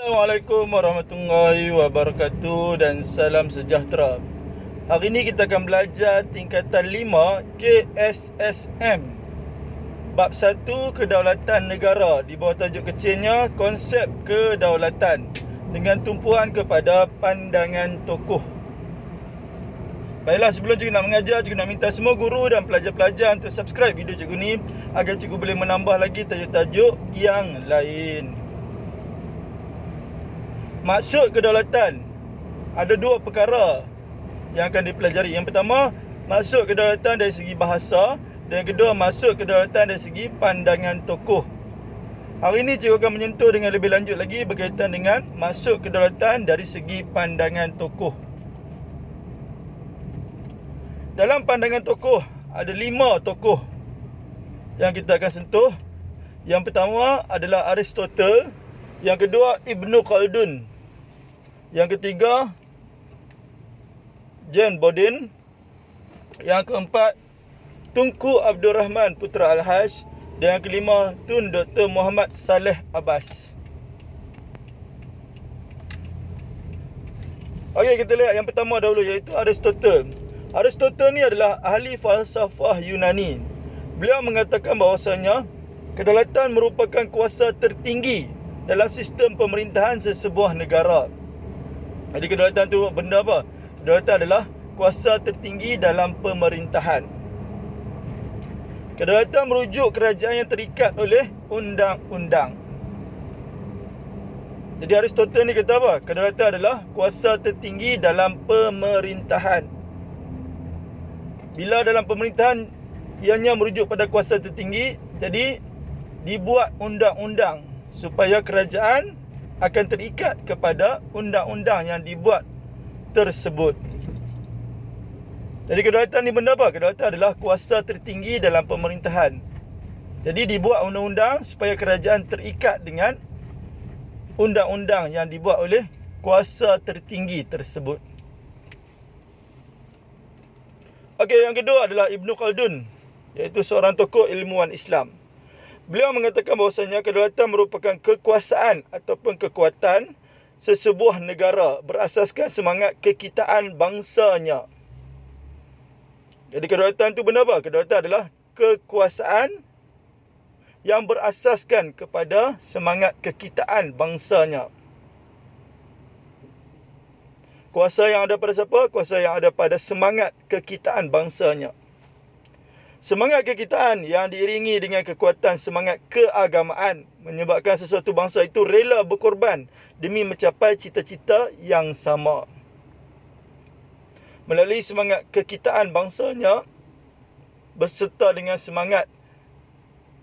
Assalamualaikum warahmatullahi wabarakatuh dan salam sejahtera. Hari ini kita akan belajar tingkatan 5 KSSM. Bab 1 Kedaulatan Negara, di bawah tajuk kecilnya Konsep Kedaulatan, dengan tumpuan kepada pandangan tokoh. Baiklah, sebelum cikgu nak mengajar, cikgu nak minta semua guru dan pelajar-pelajar untuk subscribe video cikgu ni agar cikgu boleh menambah lagi tajuk-tajuk yang lain. Maksud kedaulatan, ada dua perkara yang akan dipelajari. Yang pertama, maksud kedaulatan dari segi bahasa, dan yang kedua, maksud kedaulatan dari segi pandangan tokoh. Hari ini cikgu akan menyentuh dengan lebih lanjut lagi berkaitan dengan maksud kedaulatan dari segi pandangan tokoh. Dalam pandangan tokoh, ada 5 tokoh yang kita akan sentuh. Yang pertama adalah Aristotle, yang kedua Ibnu Khaldun, yang ketiga Jean Bodin, yang keempat Tunku Abdul Rahman Putra Al-Haj, dan yang kelima Tun Dr. Muhammad Saleh Abbas. Okey, kita lihat yang pertama dahulu, iaitu Aristotle. Aristotle ni adalah ahli falsafah Yunani. Beliau mengatakan bahawasanya kedaulatan merupakan kuasa tertinggi dalam sistem pemerintahan sesebuah negara. Jadi kedaulatan tu benda apa? Kedaulatan adalah kuasa tertinggi dalam pemerintahan. Kedaulatan merujuk kerajaan yang terikat oleh undang-undang. Jadi Aristotle ni kata apa? Kedaulatan adalah kuasa tertinggi dalam pemerintahan. Bila dalam pemerintahan ianya merujuk pada kuasa tertinggi, jadi dibuat undang-undang supaya kerajaan akan terikat kepada undang-undang yang dibuat tersebut. Jadi kedaulatan ni benda apa? Kedaulatan adalah kuasa tertinggi dalam pemerintahan. Jadi dibuat undang-undang supaya kerajaan terikat dengan undang-undang yang dibuat oleh kuasa tertinggi tersebut. Okey, yang kedua adalah Ibnu Khaldun, iaitu seorang tokoh ilmuwan Islam. Beliau mengatakan bahawasanya kedaulatan merupakan kekuasaan ataupun kekuatan sesebuah negara berasaskan semangat kekitaan bangsanya. Jadi kedaulatan itu benda apa? Kedaulatan adalah kekuasaan yang berasaskan kepada semangat kekitaan bangsanya. Kuasa yang ada pada siapa? Kuasa yang ada pada semangat kekitaan bangsanya. Semangat kekitaan yang diiringi dengan kekuatan semangat keagamaan menyebabkan sesuatu bangsa itu rela berkorban demi mencapai cita-cita yang sama. Melalui semangat kekitaan bangsanya berserta dengan semangat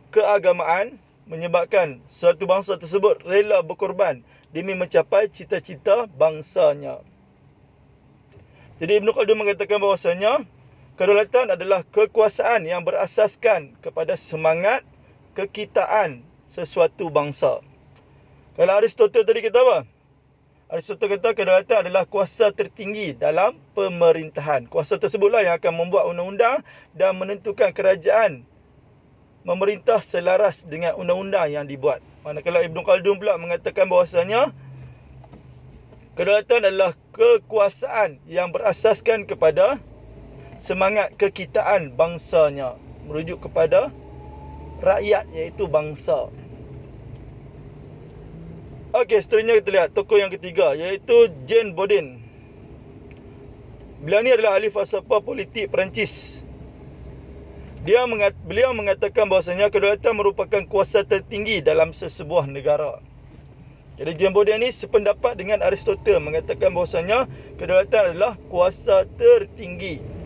keagamaan menyebabkan suatu bangsa tersebut rela berkorban demi mencapai cita-cita bangsanya. Jadi Ibnu Khaldun mengatakan bahawasanya kedaulatan adalah kekuasaan yang berasaskan kepada semangat kekitaan sesuatu bangsa. Kalau Aristotle tadi kata apa? Aristotle kata kedaulatan adalah kuasa tertinggi dalam pemerintahan. Kuasa tersebutlah yang akan membuat undang-undang dan menentukan kerajaan memerintah selaras dengan undang-undang yang dibuat. Manakala Ibnu Khaldun pula mengatakan bahawasanya kedaulatan adalah kekuasaan yang berasaskan kepada semangat kekitaan bangsanya, merujuk kepada rakyat, iaitu bangsa. Okey, seterusnya kita lihat tokoh yang ketiga, iaitu Jean Bodin. Beliau ni adalah ahli falsafah politik Perancis. Beliau mengatakan bahawasanya kedaulatan merupakan kuasa tertinggi dalam sesebuah negara. Jadi Jean Bodin ni sependapat dengan Aristotle, mengatakan bahawasanya kedaulatan adalah kuasa tertinggi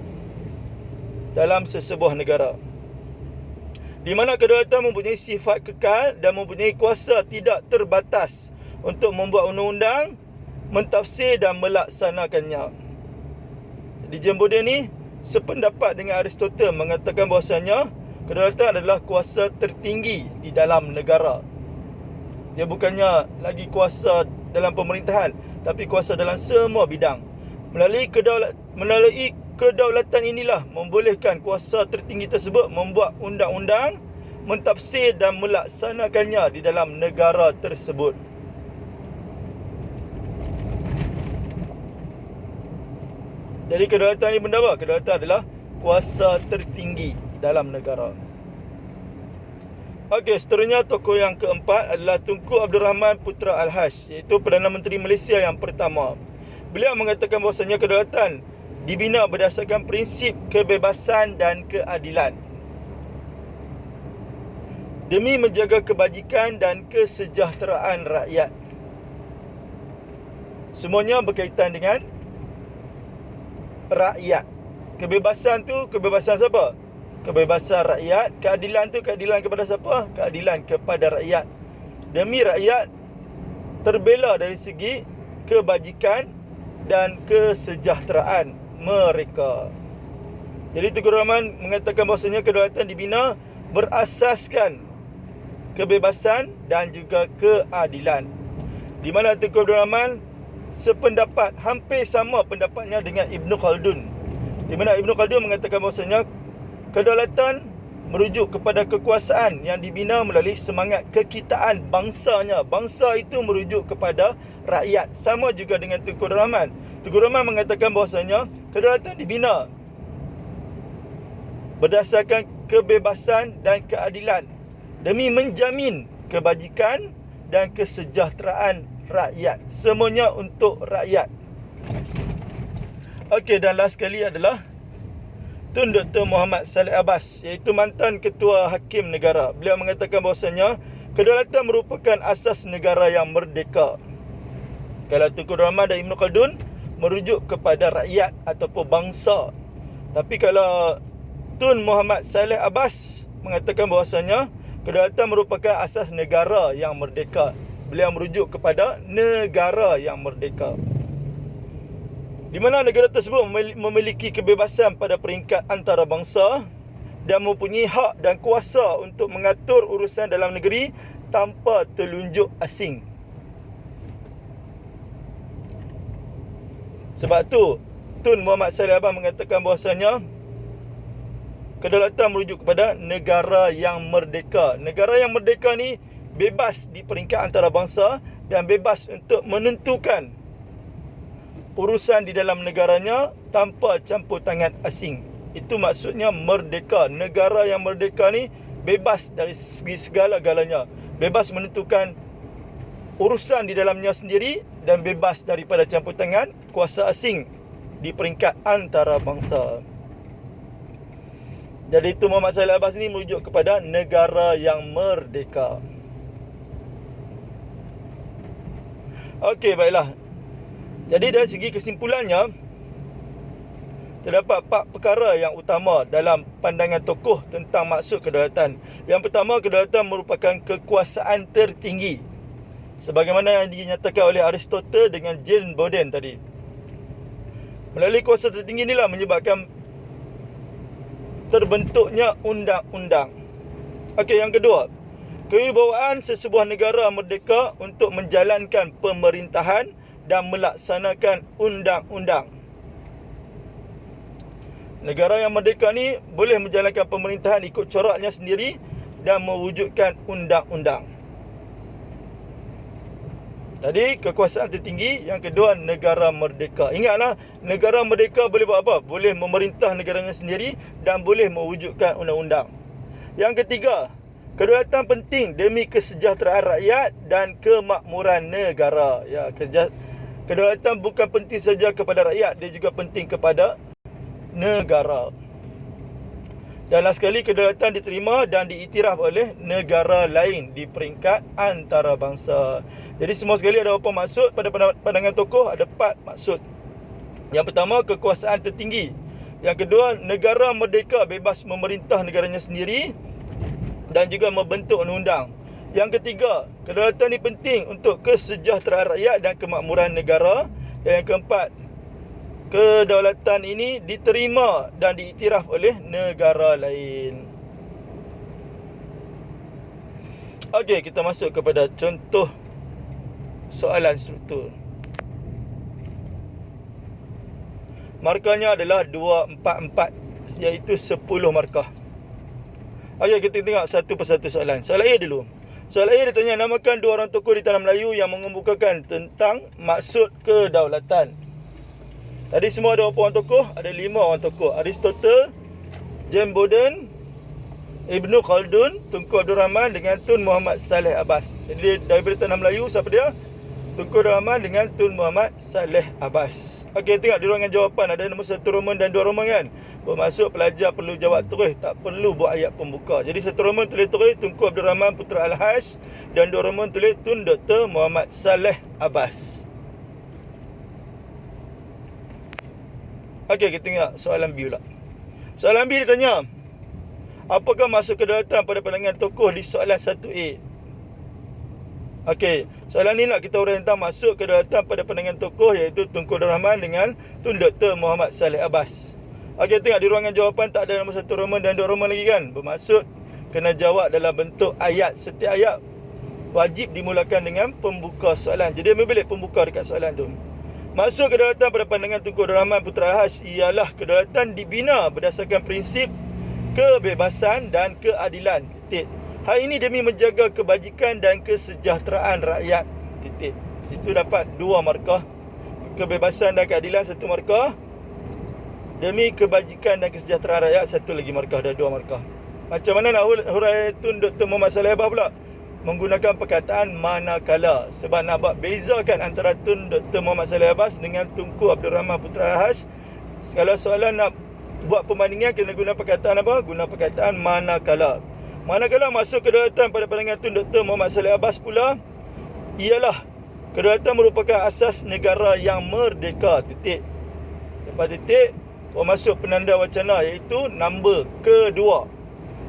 dalam sesebuah negara, di mana kedaulatan mempunyai sifat kekal dan mempunyai kuasa tidak terbatas untuk membuat undang-undang, mentafsir dan melaksanakannya. Jadi Jean Bodin ni sependapat dengan Aristotle, mengatakan bahawasanya kedaulatan adalah kuasa tertinggi di dalam negara. Dia bukannya lagi kuasa dalam pemerintahan, tapi kuasa dalam semua bidang. Melalui kedaulatan inilah membolehkan kuasa tertinggi tersebut membuat undang-undang, mentafsir dan melaksanakannya di dalam negara tersebut. Jadi kedaulatan ni benda apa? Kedaulatan adalah kuasa tertinggi dalam negara. Okey, seterusnya tokoh yang keempat adalah Tunku Abdul Rahman Putra Al-Haj, iaitu Perdana Menteri Malaysia yang pertama. Beliau mengatakan bahawasanya kedaulatan dibina berdasarkan prinsip kebebasan dan keadilan demi menjaga kebajikan dan kesejahteraan rakyat. Semuanya berkaitan dengan rakyat. Kebebasan tu kebebasan siapa? Kebebasan rakyat. Keadilan tu keadilan kepada siapa? Keadilan kepada rakyat. Demi rakyat terbela dari segi kebajikan dan kesejahteraan mereka. Jadi Tunku Abdul Rahman mengatakan bahawasanya kedaulatan dibina berasaskan kebebasan dan juga keadilan. Di mana Tunku Abdul Rahman sependapat, hampir sama pendapatnya dengan Ibn Khaldun. Di mana Ibn Khaldun mengatakan bahawasanya kedaulatan merujuk kepada kekuasaan yang dibina melalui semangat kekitaan bangsanya. Bangsa itu merujuk kepada rakyat. Sama juga dengan Tunku Abdul Rahman. Tunku Abdul Rahman mengatakan bahawasanya kedaulatan dibina berdasarkan kebebasan dan keadilan demi menjamin kebajikan dan kesejahteraan rakyat. Semuanya untuk rakyat. Okey, dan last sekali adalah Tun Dr. Muhammad Saleh Abbas, iaitu mantan Ketua Hakim Negara. Beliau mengatakan bahawasanya kedaulatan merupakan asas negara yang merdeka. Kalau Tunku Abdul Rahman dan Ibn Khaldun merujuk kepada rakyat ataupun bangsa. Tapi kalau Tun Muhammad Saleh Abbas mengatakan bahawasanya kedaulatan merupakan asas negara yang merdeka. Beliau merujuk kepada negara yang merdeka, di mana negara tersebut memiliki kebebasan pada peringkat antarabangsa dan mempunyai hak dan kuasa untuk mengatur urusan dalam negeri tanpa telunjuk asing. Sebab tu Tun Muhammad Saleh Abbas mengatakan bahawasanya kedaulatan merujuk kepada negara yang merdeka. Negara yang merdeka ni bebas di peringkat antarabangsa dan bebas untuk menentukan urusan di dalam negaranya tanpa campur tangan asing. Itu maksudnya merdeka. Negara yang merdeka ni bebas dari segi segala-galanya. Bebas menentukan urusan di dalamnya sendiri dan bebas daripada campur tangan kuasa asing di peringkat antarabangsa. Jadi itu Muhammad Saleh Abbas ni merujuk kepada negara yang merdeka. Okey, baiklah. Jadi dari segi kesimpulannya, terdapat 4 perkara yang utama dalam pandangan tokoh tentang maksud kedaulatan. Yang pertama, kedaulatan merupakan kekuasaan tertinggi, sebagaimana yang dinyatakan oleh Aristotle dengan Jane Bowden tadi. Melalui kuasa tertinggi inilah menyebabkan terbentuknya undang-undang. Okey, yang kedua, kewibawaan sesebuah negara merdeka untuk menjalankan pemerintahan dan melaksanakan undang-undang. Negara yang merdeka ni boleh menjalankan pemerintahan ikut coraknya sendiri dan mewujudkan undang-undang. Tadi kekuasaan tertinggi, yang kedua negara merdeka. Ingatlah, negara merdeka boleh buat apa? Boleh memerintah negaranya sendiri dan boleh mewujudkan undang-undang. Yang ketiga, kedaulatan penting demi kesejahteraan rakyat dan kemakmuran negara. Ya, kedaulatan bukan penting saja kepada rakyat, dia juga penting kepada negara. Dan last sekali, kedaulatan diterima dan diiktiraf oleh negara lain di peringkat antarabangsa. Jadi semua sekali ada apa maksud pada pandangan tokoh? Ada 4 maksud. Yang pertama, kekuasaan tertinggi. Yang kedua, negara merdeka bebas memerintah negaranya sendiri dan juga membentuk undang-undang. Yang ketiga, kedaulatan ini penting untuk kesejahteraan rakyat dan kemakmuran negara. Dan yang keempat, kedaulatan ini diterima dan diiktiraf oleh negara lain. Okey, kita masuk kepada contoh soalan struktur. Markahnya adalah 244, iaitu 10 markah. Okey, kita tengok satu persatu soalan. Soalan A dulu. Soalan A ditanya, namakan 2 orang tokoh di tanah Melayu yang mengemukakan tentang maksud kedaulatan. Tadi semua ada berapa orang tokoh? Ada 5 orang tokoh. Aristotle, James Borden, Ibnu Khaldun, Tunku Abdul Rahman dengan Tun Muhammad Saleh Abbas. Jadi daripada tanah Melayu, siapa dia? Tunku Abdul Rahman dengan Tun Muhammad Saleh Abbas. Okey, tengok di ruangan jawapan ada nombor 1 roman dan 2 roman kan. Bermaksud pelajar perlu jawab terus, tak perlu buat ayat pembuka. Jadi 1 roman tulis terus Tunku Abdul Rahman Putra Al-Haj dan 2 roman tulis Tun Dr. Muhammad Saleh Abbas. Okey, kita tengok soalan B pula. Soalan B dia tanya, apakah maksud kedaulatan pada pandangan tokoh di soalan 1A? Okey, soalan ni nak kita uraikan tentang maksud kedaulatan pada pandangan tokoh iaitu Tunku Abdul Rahman dengan Tun Dr. Muhammad Saleh Abbas. Okey, tengok di ruangan jawapan tak ada nombor 1 roman dan 2 roman lagi kan. Bermaksud kena jawab dalam bentuk ayat. Setiap ayat wajib dimulakan dengan pembuka soalan. Jadi ambil balik pembuka dekat soalan tu. Maksud kedaulatan pada pandangan Tunku Abdul Rahman Putra Al-Haj ialah kedaulatan dibina berdasarkan prinsip kebebasan dan keadilan. Titik. Hal ini demi menjaga kebajikan dan kesejahteraan rakyat. Titik. Situ dapat 2 markah. Kebebasan dan keadilan 1 markah. Demi kebajikan dan kesejahteraan rakyat 1 lagi markah. Dah 2 markah. Macam mana nak hurai Tun Dr. Muhammad Saleh Abbas pula? Menggunakan perkataan manakala. Sebab nak buat bezakan antara Tun Dr. Muhammad Saleh Abbas dengan Tunku Abdul Rahman Putra Al-Haj. Kalau soalan nak buat perbandingan, kena guna perkataan apa? Guna perkataan manakala. Manakala maksud kedaulatan pada pandangan Tun Dr. Muhammad Saleh Abbas pula ialah kedaulatan merupakan asas negara yang merdeka. Titik. Lepas titik, masuk penanda wacana iaitu number kedua.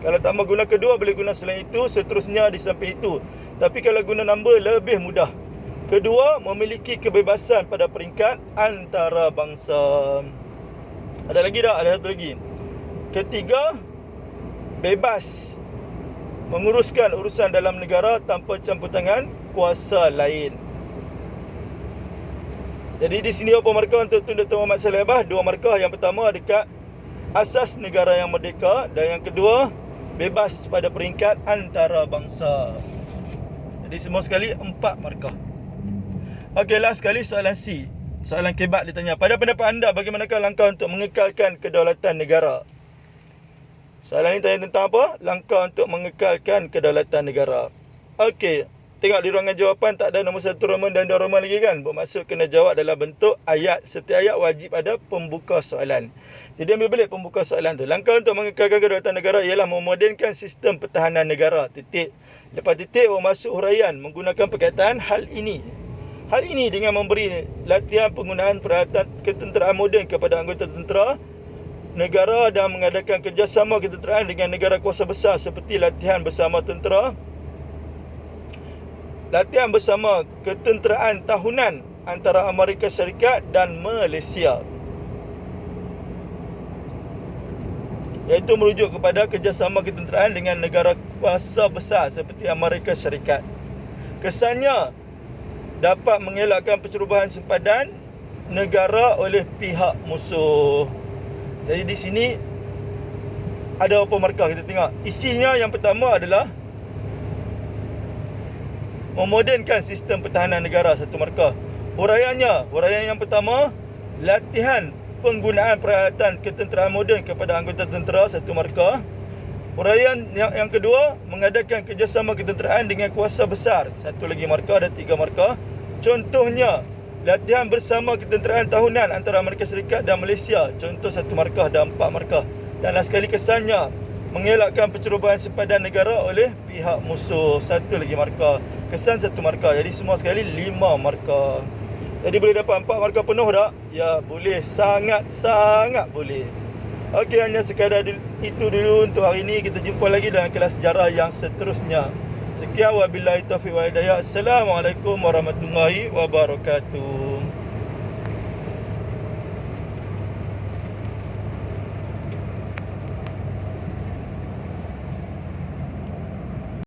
Kalau tak mau guna kedua, boleh guna selain itu, seterusnya di samping itu. Tapi kalau guna number, lebih mudah. Kedua, memiliki kebebasan pada peringkat antarabangsa. Ada lagi tak? Ada satu lagi. Ketiga, bebas menguruskan urusan dalam negara tanpa campur tangan kuasa lain. Jadi di sini apa markah untuk Tun Dr. Muhammad Saleh Abbas? 2 markah. Yang pertama dekat asas negara yang merdeka, dan yang kedua bebas pada peringkat antarabangsa. Jadi semua sekali 4 markah. Okey, last sekali soalan C. Soalan kebat dia tanya, pada pendapat anda bagaimanakah langkah untuk mengekalkan kedaulatan negara? Soalan ni tanya tentang apa? Langkah untuk mengekalkan kedaulatan negara. Okey, tengok di ruangan jawapan tak ada nombor 1 roman dan 2 roman lagi kan. Bermaksud kena jawab dalam bentuk ayat. Setiap ayat wajib ada pembuka soalan. Jadi ambil balik pembuka soalan tu. Langkah untuk mengekalkan kedaulatan negara ialah memodenkan sistem pertahanan negara. Titik. Lepas titik masuk huraian menggunakan perkataan hal ini. Hal ini dengan memberi latihan penggunaan peralatan ketenteraan moden kepada anggota tentera negara dan mengadakan kerjasama ketenteraan dengan negara kuasa besar seperti latihan bersama ketenteraan tahunan antara Amerika Syarikat dan Malaysia, iaitu merujuk kepada kerjasama ketenteraan dengan negara kuasa besar seperti Amerika Syarikat. Kesannya dapat mengelakkan pencerobohan sempadan negara oleh pihak musuh. Jadi di sini ada apa markah, kita tengok. Isinya yang pertama adalah memodenkan sistem pertahanan negara, 1 markah. Huraian yang pertama, latihan penggunaan peralatan ketenteraan moden kepada anggota tentera, 1 markah. Huraian yang kedua, mengadakan kerjasama ketenteraan dengan kuasa besar, 1 lagi markah, ada 3 markah. Contohnya, latihan bersama ketenteraan tahunan antara Amerika Syarikat dan Malaysia, contoh 1 markah, dan 4 markah. Dan last sekali kesannya, mengelakkan pencerobohan sempadan negara oleh pihak musuh, 1 lagi markah. Kesan 1 markah. Jadi semua sekali 5 markah. Jadi boleh dapat 4 markah penuh tak? Ya, boleh. Sangat boleh. Okey, hanya sekadar itu dulu untuk hari ini. Kita jumpa lagi dalam kelas sejarah yang seterusnya. Sekian, wabillahi taufiq wal hidayah. Assalamualaikum warahmatullahi wabarakatuh.